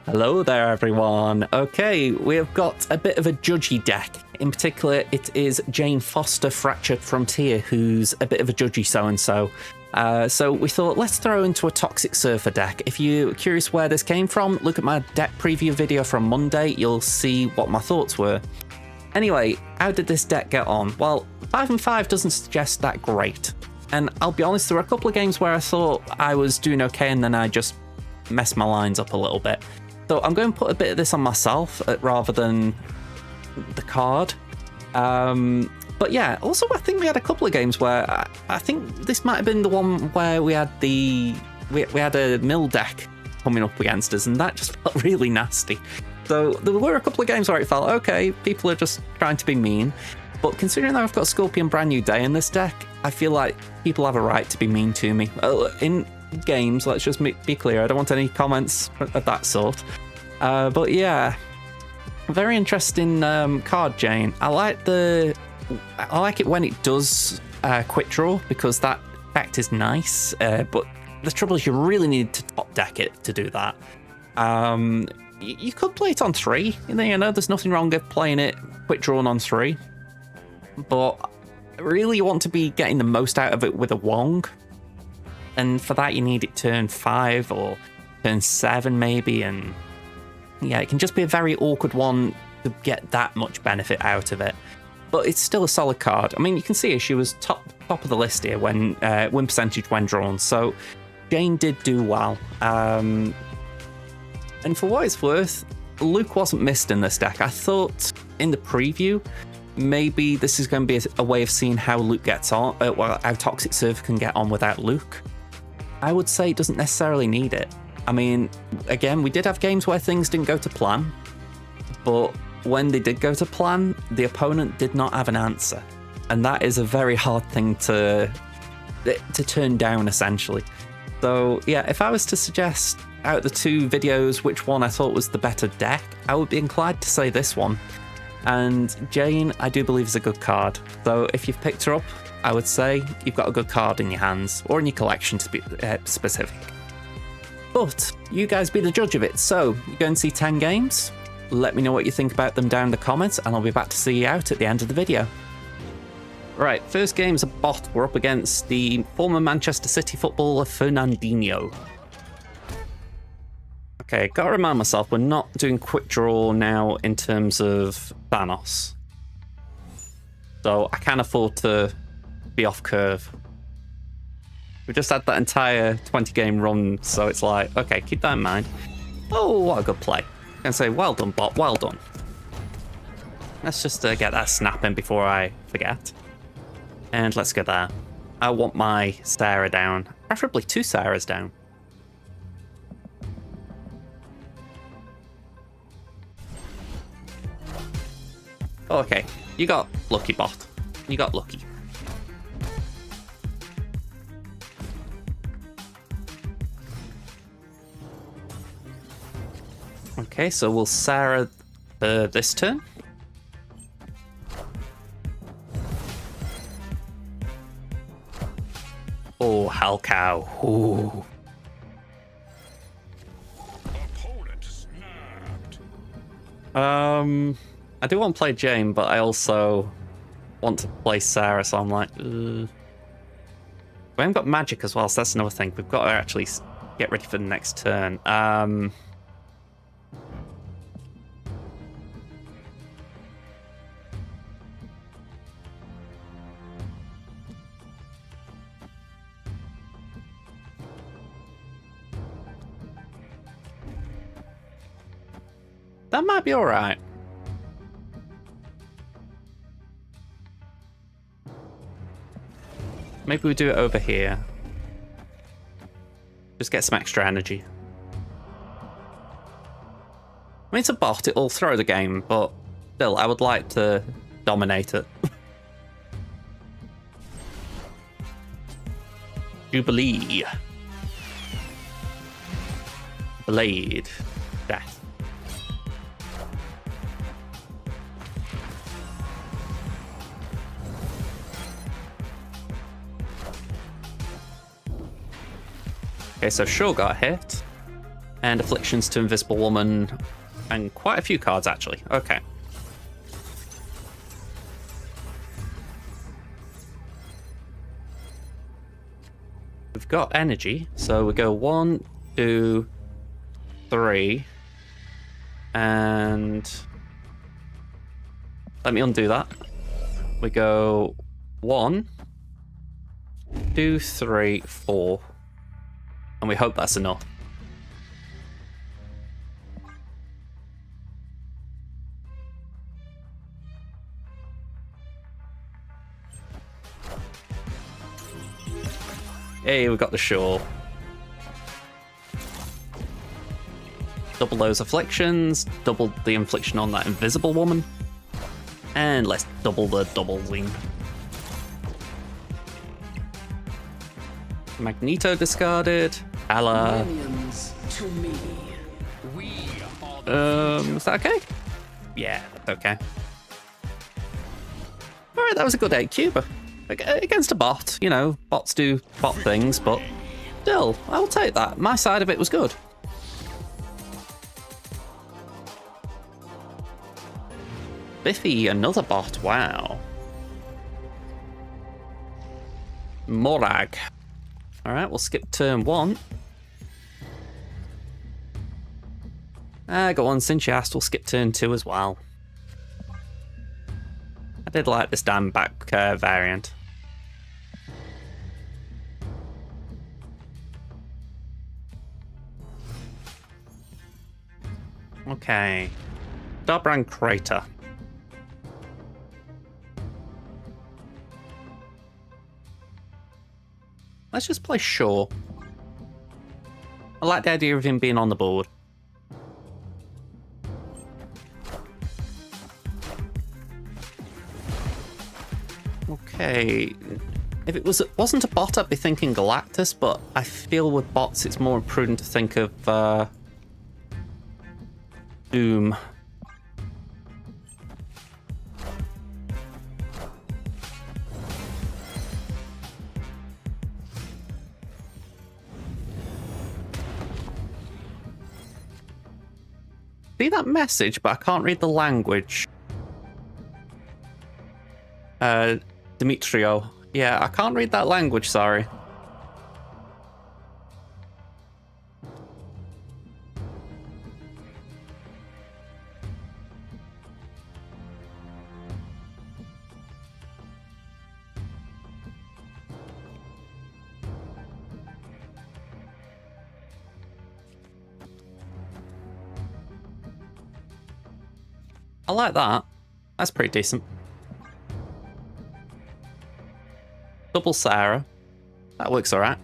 Hello there, everyone. Okay, we have got a bit of a judgy deck. In particular, it is Jane Foster Fractured Frontier, who's a bit of a judgy so-and-so. So we thought, let's throw into a Toxic Surfer deck. If you're curious where this came from, look at my deck preview video from Monday. You'll see what my thoughts were. Anyway, how did this deck get on? Well, 5 and 5 doesn't suggest that great. And I'll be honest, there were a couple of games where I thought I was doing okay and then I just messed my lines up a little bit. So I'm going to put a bit of this on myself rather than the card. But yeah, also I think we had a couple of games where I think this might have been the one where we had we had a mill deck coming up against us, and that just felt really nasty. So there were a couple of games where it felt okay, people are just trying to be mean. But considering that I've got Scorpion Brand New Day in this deck, I feel like people have a right to be mean to me. In games, let's just be clear, I don't want any comments of that sort. But yeah, very interesting card, Jane. I like it when it does Quickdraw, because that effect is nice, but the trouble is you really need to top deck it to do that. You could play it on 3, you know, there's nothing wrong with playing it Quickdrawn on 3, but really you want to be getting the most out of it with a Wong, and for that you need it turn 5 or turn 7 maybe, and yeah, it can just be a very awkward one to get that much benefit out of it. But it's still a solid card. I mean, you can see she was top of the list here when win percentage when drawn, so Jane did do well. And for what it's worth, Luke wasn't missed in this deck. I thought in the preview, maybe this is going to be a way of seeing how Luke gets on, how Toxic Surfer can get on without Luke. I would say it doesn't necessarily need it. I mean, again, we did have games where things didn't go to plan, but when they did go to plan, the opponent did not have an answer. And that is a very hard thing to turn down, essentially. So yeah, if I was to suggest out of the 2 videos which one I thought was the better deck, I would be inclined to say this one. And Jane, I do believe, is a good card. So if you've picked her up, I would say you've got a good card in your hands, or in your collection to be specific. But you guys be the judge of it. So you go and see 10 games. Let me know what you think about them down in the comments, and I'll be back to see you out at the end of the video. Right, first game's a bot. We're up against the former Manchester City footballer Fernandinho. Okay, gotta remind myself, we're not doing quick draw now in terms of Thanos. So I can't afford to be off curve. We just had that entire 20 game run, so it's like, okay, keep that in mind. Oh, what a good play. I'm gonna say, well done, bot, well done. Let's just get that snap in before I forget. And let's go there. I want my Sera down, preferably 2 Seras down. Okay, you got lucky, bot. You got lucky. Okay, so we'll Sera this turn. Oh, Hell Cow. Ooh. I do want to play Jane, but I also want to play Sera, so I'm like, We haven't got Magik as well, so that's another thing. We've got to actually get ready for the next turn. That might be alright. Maybe we do it over here. Just get some extra energy. I mean, it's a bot, it'll throw the game, but still, I would like to dominate it. Jubilee. Blade. Death. Okay, so Shaw got hit. And Afflictions to Invisible Woman. And quite a few cards, actually. Okay. We've got energy, so we go 1, 2, 3, and let me undo that. We go 1, 2, 3, 4, and we hope that's enough. Hey, we got the shore. Double those afflictions, double the infliction on that invisible woman, and let's double the double zine. Magneto discarded. Ella. Is that okay? Yeah, that's okay. Alright, that was a good 8 cuber. Against a bot, you know, bots do bot things, but still, I'll take that. My side of it was good. Biffy, another bot, wow. Morag. Alright, we'll skip turn 1. Go on, since you asked, we'll skip turn 2 as well. I did like this Diamondback variant. Okay. Darbrand Crater. Let's just play Shaw. I like the idea of him being on the board. Okay. If it wasn't a bot, I'd be thinking Galactus, but I feel with bots it's more prudent to think of Doom. See that message, but I can't read the language. Demetrio. Yeah, I can't read that language, sorry. I like that. That's pretty decent. Double Sera. That works alright.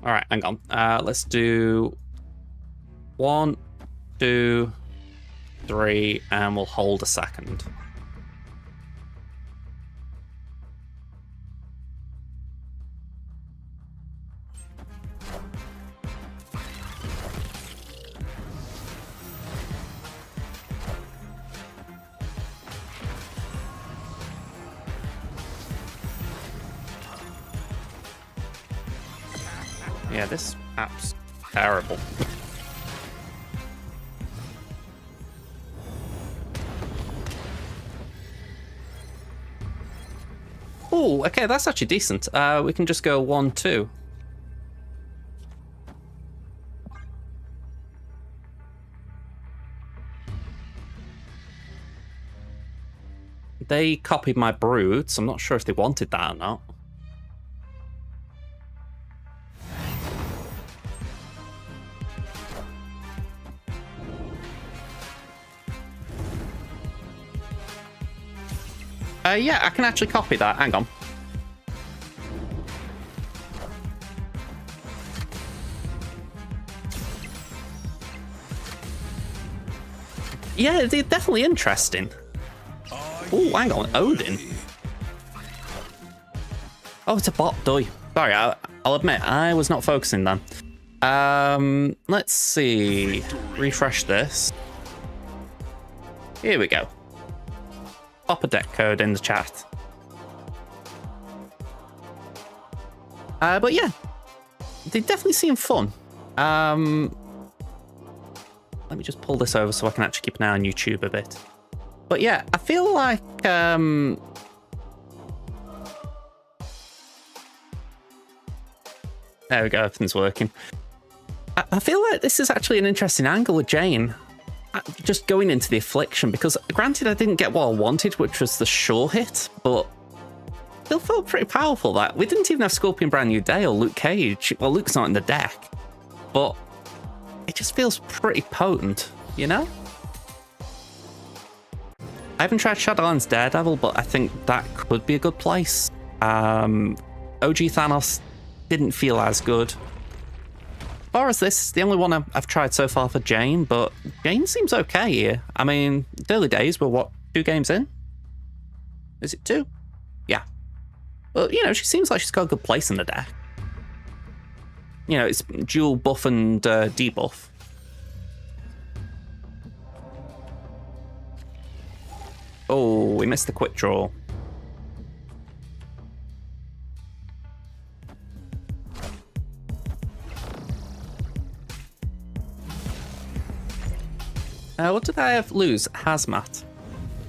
All right, hang on. Let's do 1, 2, 3, and we'll hold a second. Yeah, this app's terrible. Oh, okay, that's actually decent. We can just go 1, 2. They copied my brood, so I'm not sure if they wanted that or not. Yeah, I can actually copy that. Hang on. Yeah, they're definitely interesting. Oh, hang on. Odin. Oh, it's a bot. Doy. Sorry, I'll admit, I was not focusing then. Let's see. Refresh this. Here we go. Pop a deck code in the chat. But yeah, they definitely seem fun. Let me just pull this over so I can actually keep an eye on YouTube a bit. But yeah, I feel like there we go, everything's working. I feel like this is actually an interesting angle with Jane. Just going into the affliction, because granted I didn't get what I wanted, which was the sure hit, but still felt pretty powerful. That we didn't even have Scorpion Brand New Day or Luke Cage. Well, Luke's not in the deck, but it just feels pretty potent, you know? I haven't tried Shadowlands Daredevil, but I think that could be a good place. OG Thanos didn't feel as good. As far as this, the only one I've tried so far for Jane, but Jane seems okay here. I mean, the early days were what, 2 games in? Is it 2? Yeah. But, you know, she seems like she's got a good place in the deck. You know, it's dual buff and debuff. Oh, we missed the quick draw. What did I have lose? Hazmat.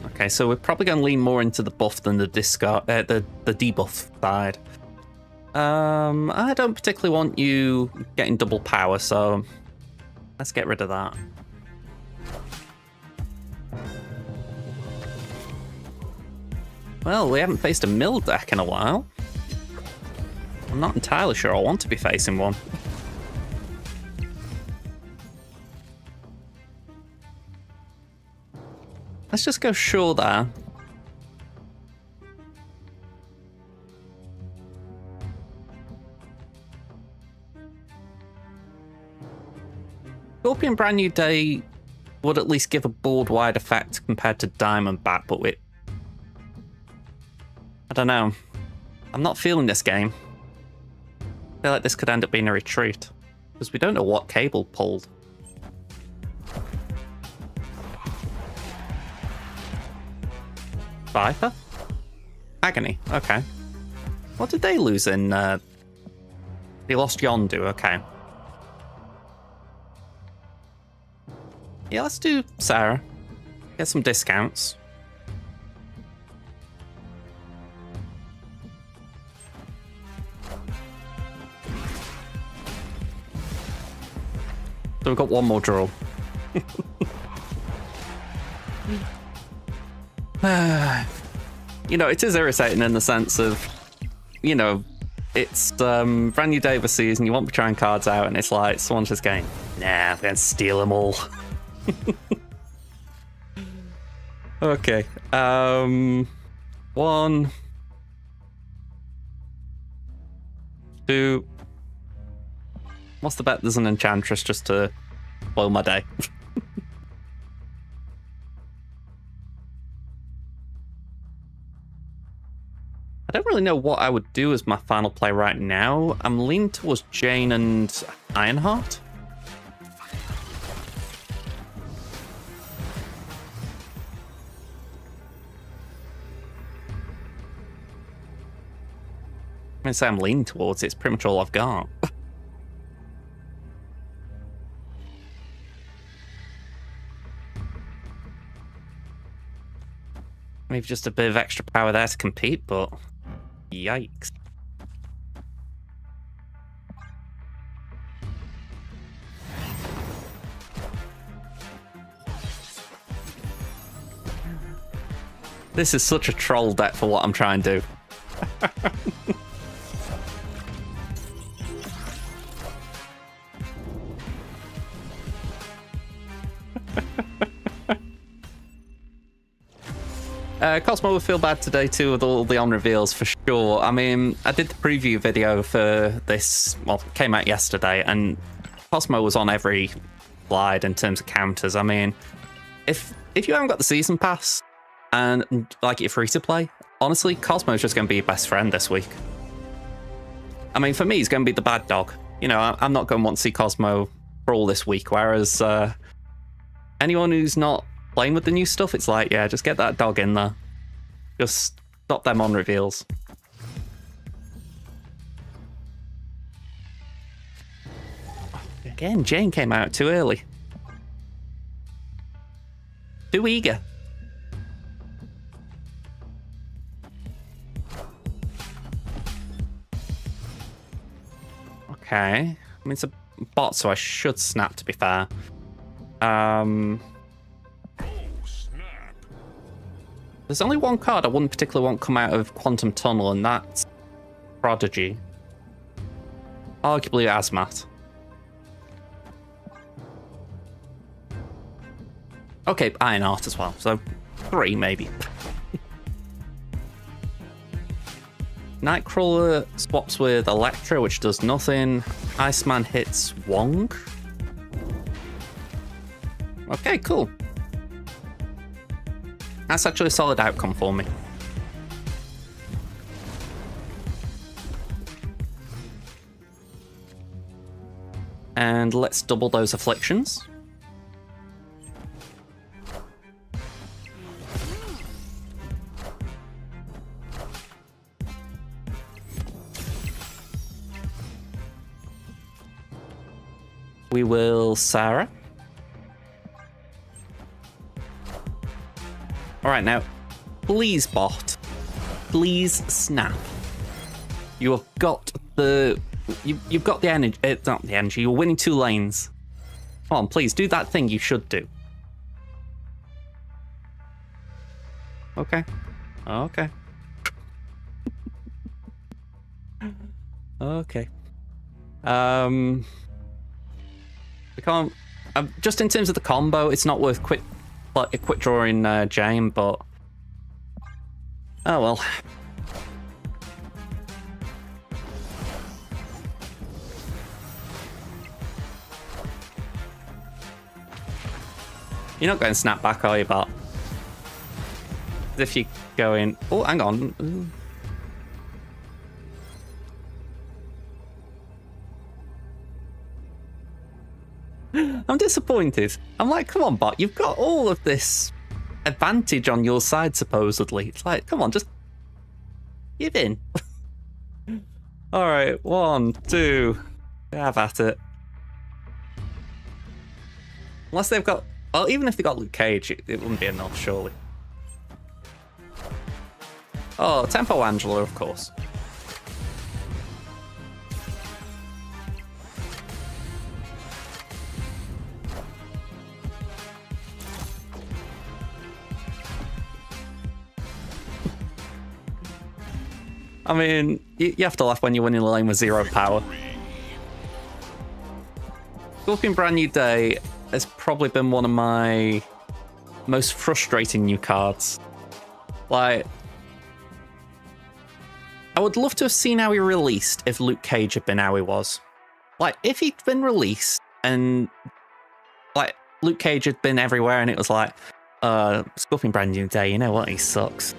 Okay, so we're probably going to lean more into the buff than the discard, the debuff side. I don't particularly want you getting double power, so let's get rid of that. Well, we haven't faced a mill deck in a while. I'm not entirely sure I want to be facing one. Let's just go sure there. Scorpion Brand New Day would at least give a board-wide effect compared to Diamondback, but I don't know. I'm not feeling this game. I feel like this could end up being a retreat, because we don't know what Cable pulled. Viper? Agony, okay. What did they lose in, they lost Yondu, okay. Yeah, let's do Sera. Get some discounts. So we've got one more draw. You know, it is irritating in the sense of, you know, it's Brand New Day overseas and you want to be trying cards out and it's like, someone's just going, nah, I'm going to steal them all. Okay. 1, 2. What's the bet? There's an Enchantress just to spoil my day. I don't really know what I would do as my final play right now. I'm leaning towards Jane and Ironheart. I'm going to say I'm leaning towards it. It's pretty much all I've got. Maybe just a bit of extra power there to compete, but yikes. This is such a troll deck for what I'm trying to do. Cosmo will feel bad today too with all the on reveals for sure. I mean, I did the preview video for this, well, it came out yesterday, and Cosmo was on every slide in terms of counters. I mean, if you haven't got the season pass and like you're free to play, honestly, Cosmo's just going to be your best friend this week. I mean, for me, he's going to be the bad dog. You know, I'm not going to want to see Cosmo for all this week, whereas anyone who's not playing with the new stuff, it's like, yeah, just get that dog in there. Just stop them on reveals. Again, Jane came out too early. Too eager. Okay. I mean, it's a bot, so I should snap, to be fair. There's only one card I wouldn't particularly want come out of Quantum Tunnel, and that's Prodigy. Arguably Hazmat. Okay, Ironheart as well, so 3 maybe. Nightcrawler swaps with Electra, which does nothing. Iceman hits Wong. Okay, cool. That's actually a solid outcome for me. And let's double those afflictions. We will Sera. Alright, now, please bot. Please snap. You have got the... You've got the energy... not the energy, you're winning 2 lanes. Come on, please, do that thing you should do. Okay. Okay. Okay. We can't... just in terms of the combo, it's not worth quick drawing Jane, but... oh well. You're not going to snap back, are you, bot? As if you're going... oh, hang on. Ooh. I'm disappointed. I'm like, come on, bot, you've got all of this advantage on your side, supposedly. It's like, come on, just give in. Alright, 1, 2. Have at it. Unless they've got... well, even if they got Luke Cage, it wouldn't be enough, surely. Oh, Tempo Angela, of course. I mean, you have to laugh when you're winning the lane with 0 power. Scorpion Brand New Day has probably been one of my most frustrating new cards. Like, I would love to have seen how he released if Luke Cage had been how he was. Like, if he'd been released and, like, Luke Cage had been everywhere and it was like, Scorpion Brand New Day, you know what, he sucks.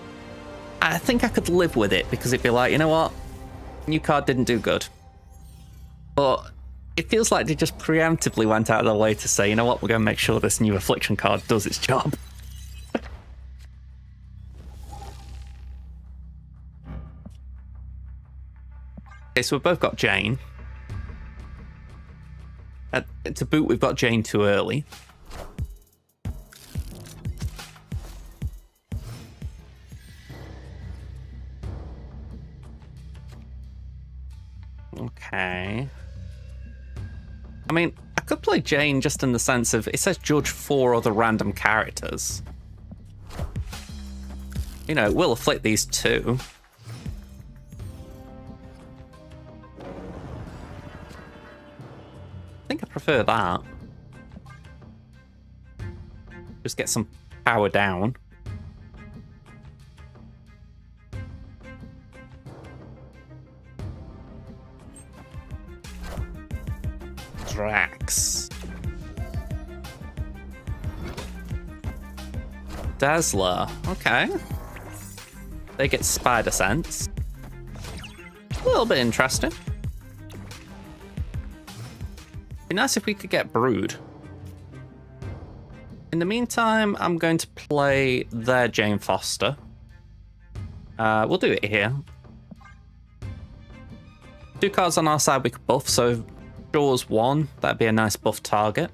I think I could live with it because it'd be like, you know what? New card didn't do good. But it feels like they just preemptively went out of their way to say, you know what? We're going to make sure this new Affliction card does its job. Okay, so we've both got Jane. To boot, we've got Jane too early. Okay. I mean, I could play Jane just in the sense of, it says judge 4 other random characters. You know, it will afflict these 2. I think I prefer that. Just get some power down. Drax. Dazzler. Okay. They get Spider Sense. A little bit interesting. Be nice if we could get Brood. In the meantime, I'm going to play their Jane Foster. We'll do it here. 2 cards on our side we could buff, so draws 1. That'd be a nice buff target.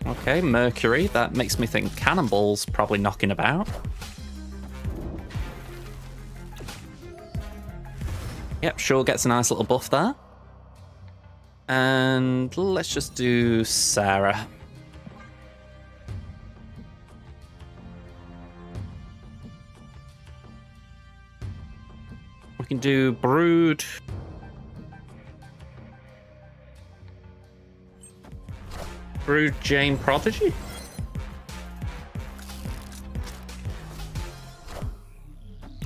Okay, Mercury. That makes me think Cannonball's probably knocking about. Yep, sure gets a nice little buff there. And let's just do Sera. We can do Brood. Brood, Jane, Prodigy?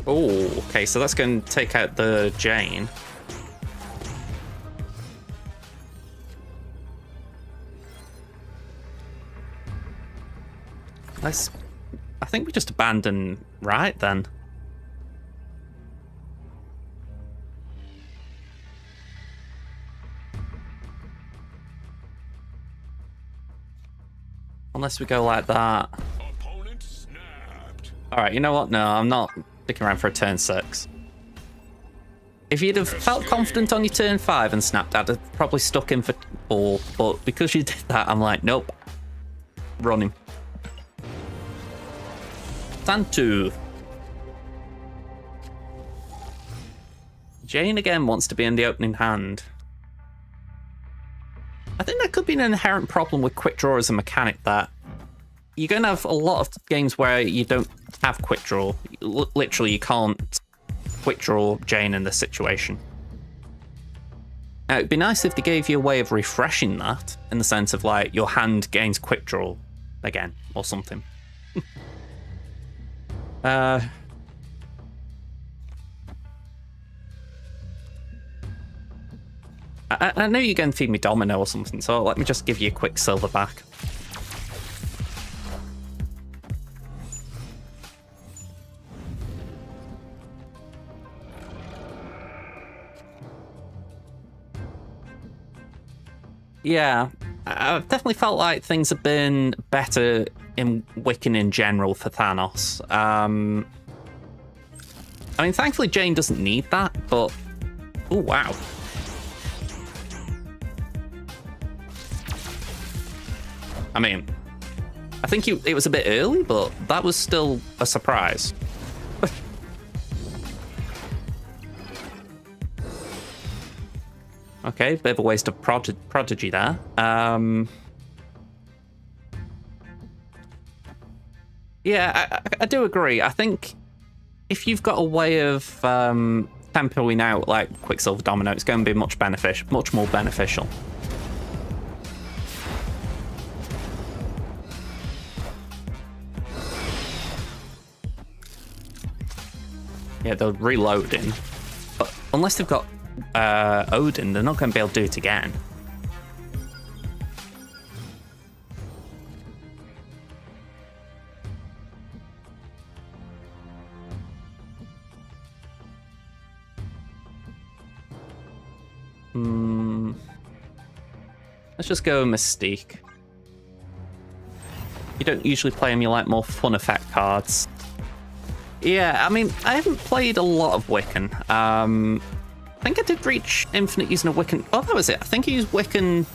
Oh, okay, so that's going to take out the Jane. I think we just abandon right then. Unless we go like that. Alright, you know what? No, I'm not sticking around for a turn 6. If you'd have felt confident on your turn 5 and snapped, I'd have probably stuck in for 4. But because you did that, I'm like, nope. Running. Santu. Jane again wants to be in the opening hand. I think that could be an inherent problem with Quickdraw as a mechanic, that you're going to have a lot of games where you don't have Quickdraw. Literally, you can't Quickdraw Jane in this situation. Now, it'd be nice if they gave you a way of refreshing that, in the sense of, like, your hand gains Quickdraw again, or something. I know you're going to feed me Domino or something, so let me just give you a quick silver back. Yeah, I've definitely felt like things have been better in Wiccan in general for Thanos. I mean, thankfully Jane doesn't need that, but... Oh, wow. I mean, I think it was a bit early, but that was still a surprise. Okay, bit of a waste of Prodigy there. Yeah, I do agree. I think if you've got a way of tempoing out like Quicksilver Domino, it's going to be much more beneficial. Yeah, they're reloading. But unless they've got Odin, they're not going to be able to do it again. Let's just go Mystique. You don't usually play them, you like more fun effect cards. Yeah, I mean, I haven't played a lot of Wiccan. I think I did reach Infinite using a Wiccan. Oh, that was it. I think I used Wiccan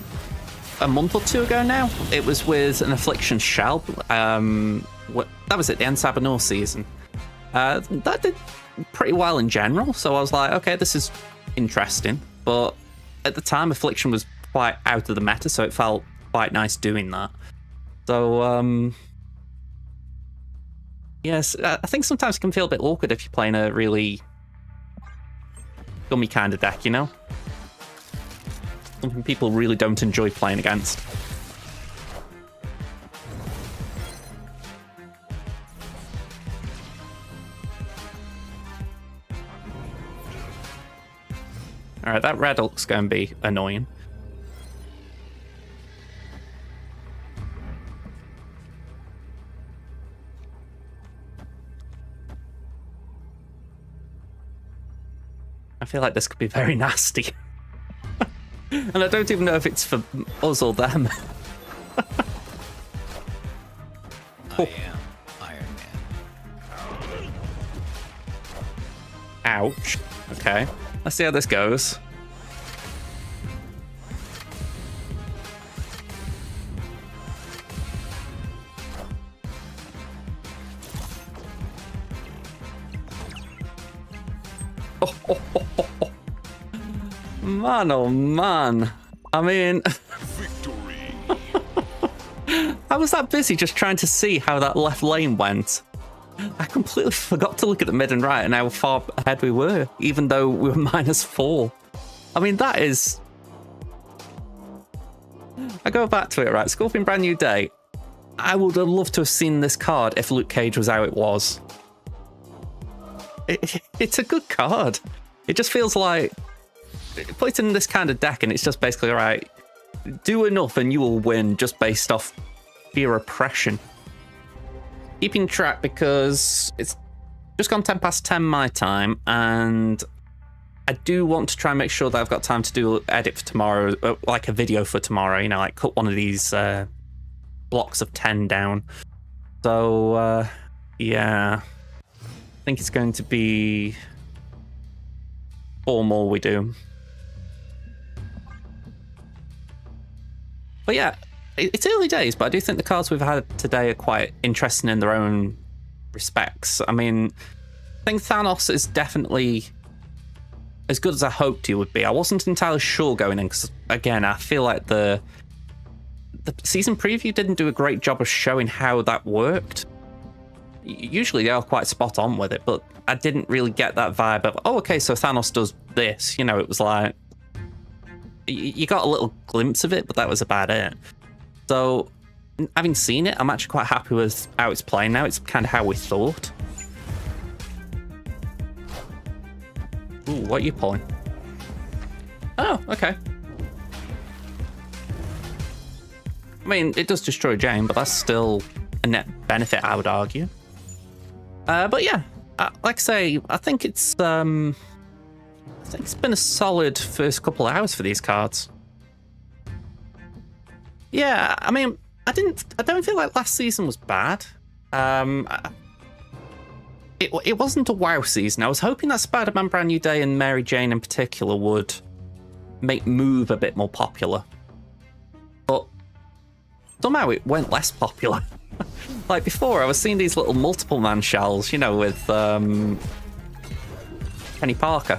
a month or 2 ago now. It was with an Affliction Shell. That was it, the Ansabanor season. That did pretty well in general, so I was like, okay, this is interesting. But at the time, Affliction was quite out of the meta, so it felt quite nice doing that. So, yes, I think sometimes it can feel a bit awkward if you're playing a really gummy kind of deck, you know? Something people really don't enjoy playing against. Alright, that red looks going to be annoying. I feel like this could be very nasty. And I don't even know if it's for us or them. I am Iron Man. Ouch. Okay, let's see how this goes. Man, oh man. I mean, I was that busy just trying to see how that left lane went. I completely forgot to look at the mid and right and how far ahead we were, even though we were -4. I mean, that is... I go back to it, right? Scorpion Brand New Day. I would have loved to have seen this card if Luke Cage was how it was. It's a good card. It just feels like... Put it in this kind of deck and it's just basically, right, do enough and you will win just based off fear oppression. Keeping track because it's just gone 10 past 10 my time, and I do want to try and make sure that I've got time to do edit for tomorrow, like a video for tomorrow, you know, like cut one of these blocks of 10 down. So, yeah, I think it's going to be 4 more we do. But yeah, it's early days, but I do think the cards we've had today are quite interesting in their own respects. I mean, I think Thanos is definitely as good as I hoped he would be. I wasn't entirely sure going in because, again, I feel like the season preview didn't do a great job of showing how that worked. Usually they are quite spot on with it, but I didn't really get that vibe of, oh, okay, so Thanos does this. You know, it was like... You got a little glimpse of it, but that was about it. So, having seen it, I'm actually quite happy with how it's playing now. It's kind of how we thought. Ooh, what are you pulling? Oh, okay. I mean, it does destroy Jane, but that's still a net benefit, I would argue. But yeah, like I say, I think it's been a solid first couple of hours for these cards. Yeah, I mean, I don't feel like last season was bad. It wasn't a WoW season. I was hoping that Spider-Man Brand New Day and Mary Jane in particular would make Move a bit more popular. But somehow it went less popular. Like before, I was seeing these little multiple man shells, you know, with Penny Parker.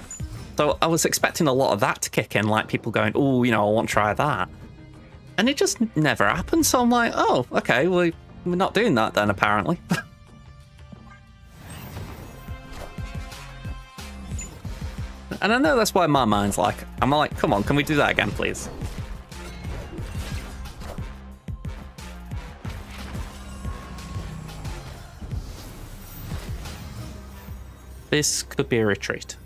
So I was expecting a lot of that to kick in, like people going, oh, you know, I want to try that. And it just never happened. So I'm like, oh, okay, well, we're not doing that then, apparently. And I know that's why my mind's like, I'm like, come on, can we do that again, please? This could be a retreat.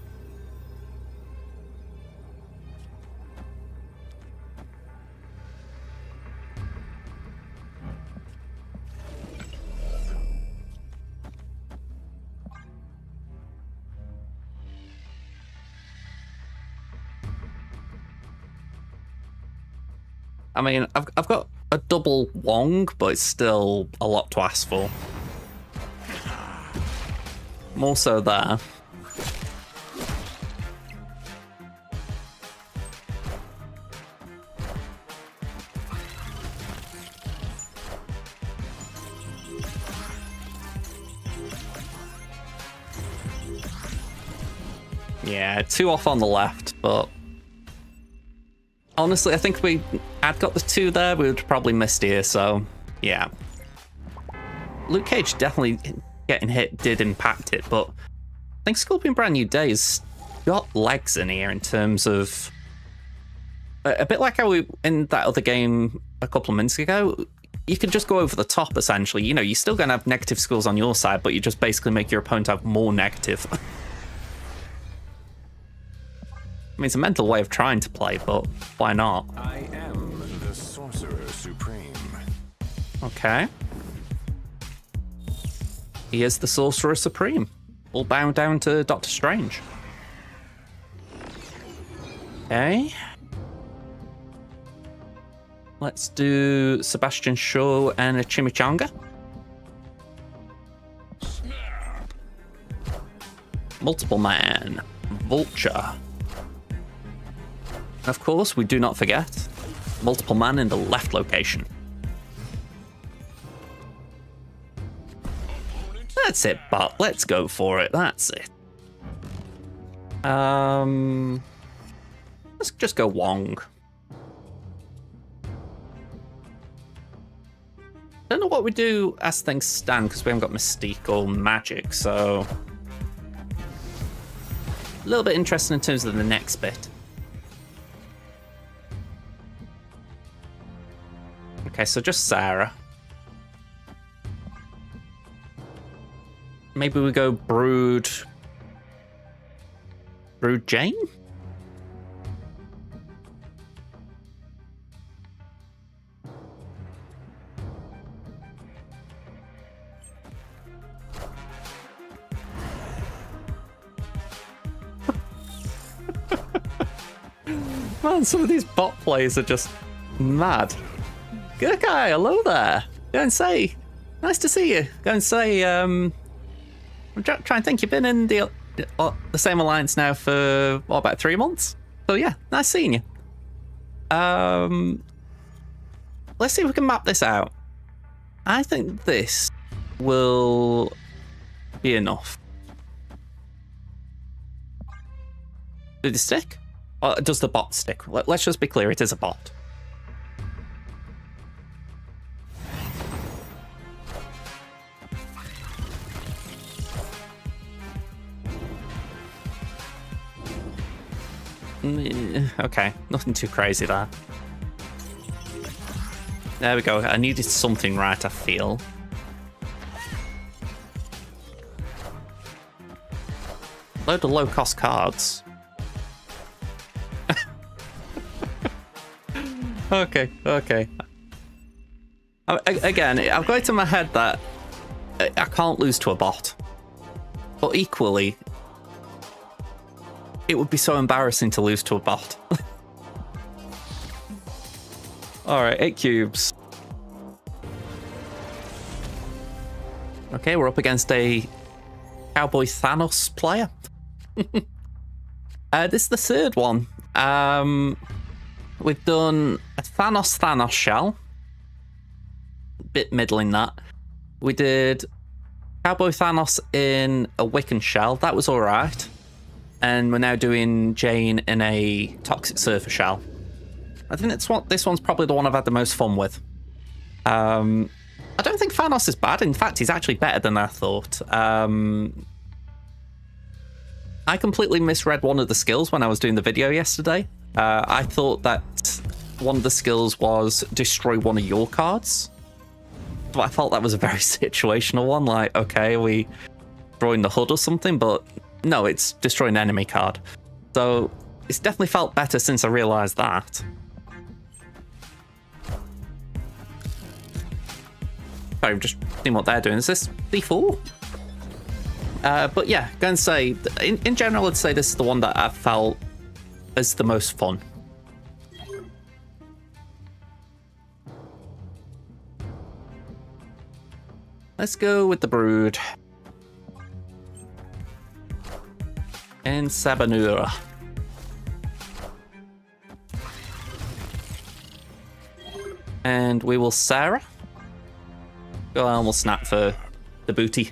I mean, I've got a double Wong, but it's still a lot to ask for. More so there. Yeah, 2 off on the left, but honestly, I think if we had got the 2 there, we would have probably missed here, so yeah. Luke Cage definitely getting hit did impact it, but I think Scorpion Brand New Day has got legs in here in terms of a bit like how we in that other game a couple of minutes ago. You can just go over the top, essentially. You know, you're still going to have negative scores on your side, but you just basically make your opponent have more negative. mean, it's a mental way of trying to play, but why not? I am the Sorcerer Supreme. Okay. He is the Sorcerer Supreme. All bound down to Doctor Strange. Okay. Let's do Sebastian Shaw and a Chimichanga. Multiple Man. Vulture. Of course, we do not forget multiple man in the left location. That's it, Bot. Let's go for it. That's it. Let's just go Wong. Don't know what we do as things stand because we haven't got Mystique or Magik, so a little bit interesting in terms of the next bit. Okay, so just Sera. Maybe we go Brood Jane? Man, some of these bot plays are just mad. Good guy, hello there. Go and say, nice to see you. Go and say, I'm trying to think, you've been in the same alliance now for, what, about 3 months? So yeah, nice seeing you. Let's see if we can map this out. I think this will be enough. Did it stick? Or does the bot stick? Let's just be clear, it is a bot. Okay, nothing too crazy there. There we go. I needed something right, I feel. Load of low-cost cards. Okay. Again, I've got it in my head that I can't lose to a bot. But equally, it would be so embarrassing to lose to a bot. Alright, 8 cubes. Okay, we're up against a Cowboy Thanos player. This is the third one. We've done a Thanos shell. Bit middling that. We did Cowboy Thanos in a Wiccan shell. That was alright. And we're now doing Jane in a Toxic Surfer shell. I think this one's probably the one I've had the most fun with. I don't think Thanos is bad. In fact, he's actually better than I thought. I completely misread one of the skills when I was doing the video yesterday. I thought that one of the skills was destroy one of your cards. But I felt that was a very situational one. Like, okay, are we destroying the HUD or something? But no, it's destroying an enemy card. So it's definitely felt better since I realised that. Sorry, I'm just seeing what they're doing. Is this D4? But yeah, go and say, in general, I'd say this is the one that I've felt is the most fun. Let's go with the Brood. And Sabanura. And we will Sera. Go on, we'll snap for the booty.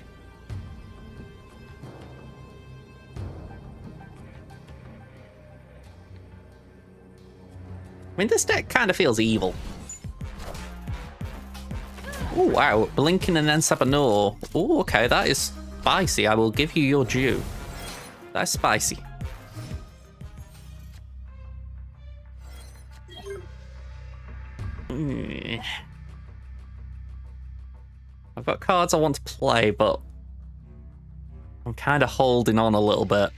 I mean, this deck kind of feels evil. Oh, wow. Blinking and then Sabanur. Oh, okay, that is spicy. I will give you your due. That's spicy. I've got cards I want to play, but I'm kind of holding on a little bit.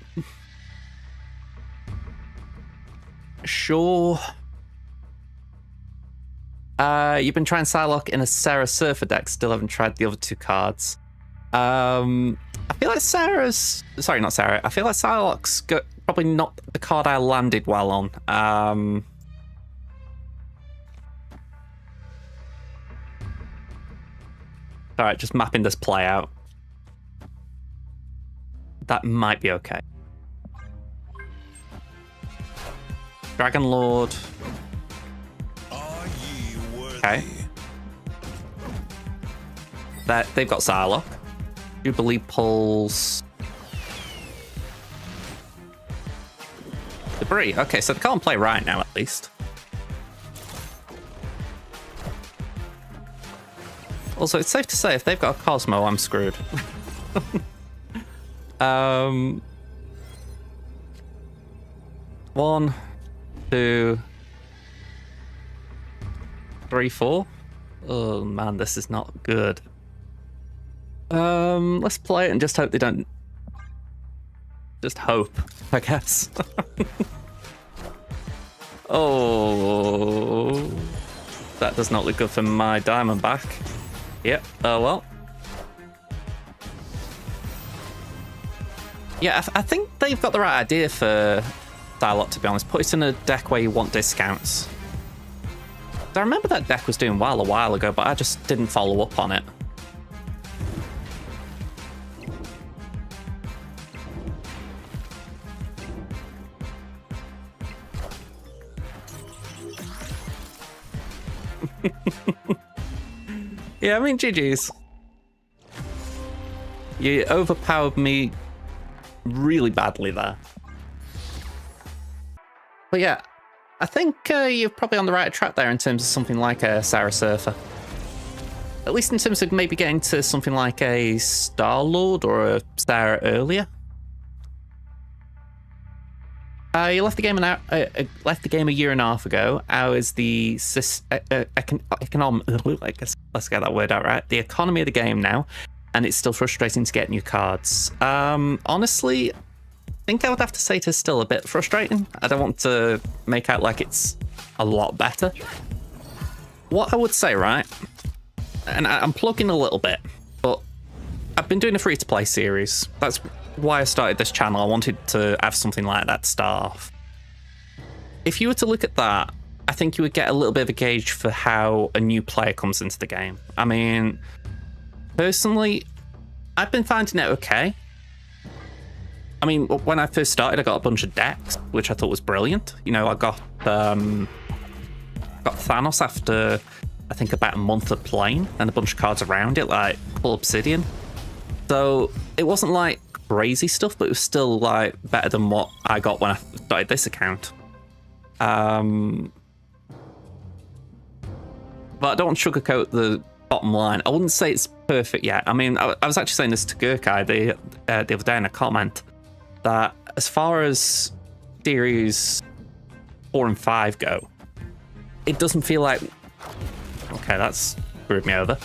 sure. You've been trying Psylocke in a Sera Surfer deck, still haven't tried the other two cards. I feel like Sarah's... Sorry, not Sera. I feel like Psylocke's probably not the card I landed well on. Alright, just mapping this play out. That might be okay. Dragon Lord. Okay. They've got Psylocke. Jubilee pulls Debris. Okay, so they can't play right now, at least. Also, it's safe to say if they've got a Cosmo, I'm screwed. 1, 2, 3, 4. Oh man, this is not good. Let's play it and just hope they don't. Just hope, I guess. Oh, that does not look good for my Diamondback. Yep. Oh well. Yeah, I think they've got the right idea for Psylocke, to be honest. Put it in a deck where you want discounts. I remember that deck was doing well a while ago, but I just didn't follow up on it. Yeah, I mean, GG's. You overpowered me really badly there. But yeah, I think you're probably on the right track there in terms of something like a Sera Surfer. At least in terms of maybe getting to something like a Star-Lord or a Sera earlier. You left the game a year and a half ago. How is the let's get that word out right. The economy of the game now, and it's still frustrating to get new cards. Honestly, I think I would have to say it is still a bit frustrating. I don't want to make out like it's a lot better. What I would say, right, and I'm plugging a little bit, but I've been doing a free-to-play series. That's why I started this channel. I wanted to have something like that to start off. If you were to look at that, I think you would get a little bit of a gauge for how a new player comes into the game. I mean, personally, I've been finding it okay. I mean, when I first started, I got a bunch of decks, which I thought was brilliant. You know, I got Thanos after, I think, about a month of playing, and a bunch of cards around it, like Full Obsidian. So it wasn't like crazy stuff, but it was still like better than what I got when I started this account. But I don't want to sugarcoat the bottom line. I wouldn't say it's perfect yet. I mean, I was actually saying this to Gurkai the other day in a comment, that as far as series 4 and 5 go, it doesn't feel like... Okay, that's screwed me over.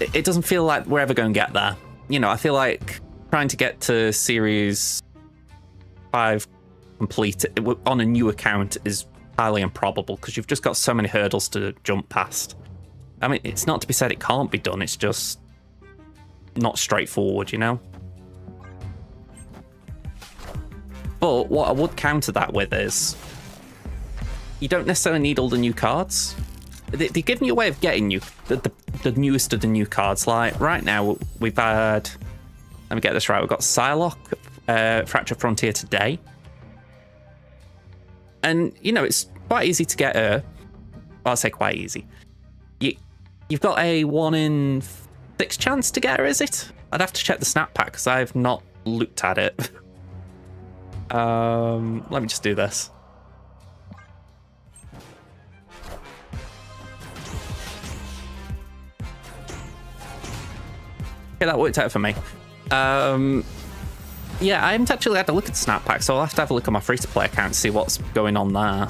It doesn't feel like we're ever going to get there. You know, I feel like trying to get to series 5 complete on a new account is highly improbable, because you've just got so many hurdles to jump past. I mean, it's not to be said it can't be done, it's just not straightforward, you know? But what I would counter that with is, you don't necessarily need all the new cards. They're giving you a way of getting you the newest of the new cards. Like right now, we've had, let me get this right, we've got Psylocke, Fracture Frontier today. And, you know, it's quite easy to get her. Well, I'll say quite easy. You've got a 1 in 6 chance to get her, is it? I'd have to check the snap pack, because I've not looked at it. Let me just do this. Okay, that worked out for me. Yeah, I haven't actually had a look at the snap pack, so I'll have to have a look at my free-to-play account to see what's going on there.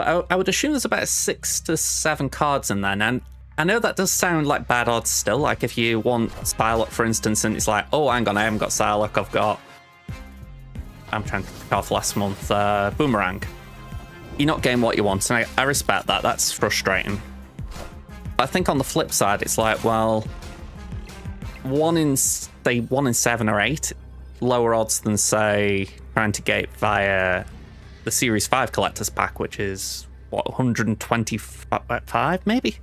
But I would assume there's about 6 to 7 cards in there. And I know that does sound like bad odds still. Like if you want Psylocke, for instance, and it's like, oh, hang on, I haven't got Psylocke, I'm trying to pick off last month, Boomerang. You're not getting what you want, and I respect that. That's frustrating. But I think on the flip side, it's like, well, 1 in 7 or 8, lower odds than, say, trying to get via the Series 5 Collector's Pack, which is, what, 125, maybe?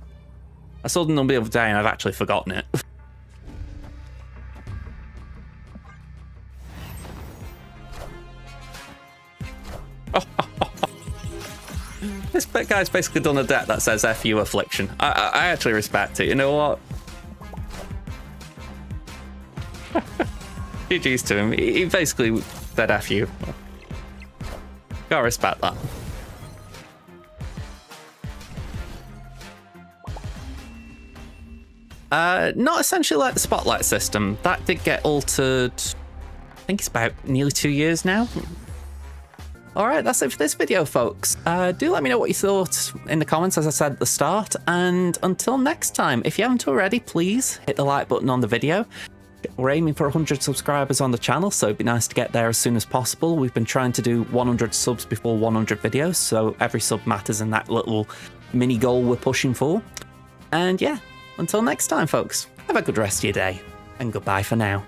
I saw the number the other day, and I've actually forgotten it. This guy's basically done a deck that says F you Affliction. I actually respect it. You know what? GG's to him. He basically said F you. Gotta respect that. Not essentially like the Spotlight system. That did get altered, I think it's about nearly 2 years now. Alright, that's it for this video, folks. Do let me know what you thought in the comments, as I said at the start. And until next time, if you haven't already, please hit the like button on the video. We're aiming for 100 subscribers on the channel, so it'd be nice to get there as soon as possible. We've been trying to do 100 subs before 100 videos, so every sub matters in that little mini goal we're pushing for. And yeah, until next time, folks, have a good rest of your day, and goodbye for now.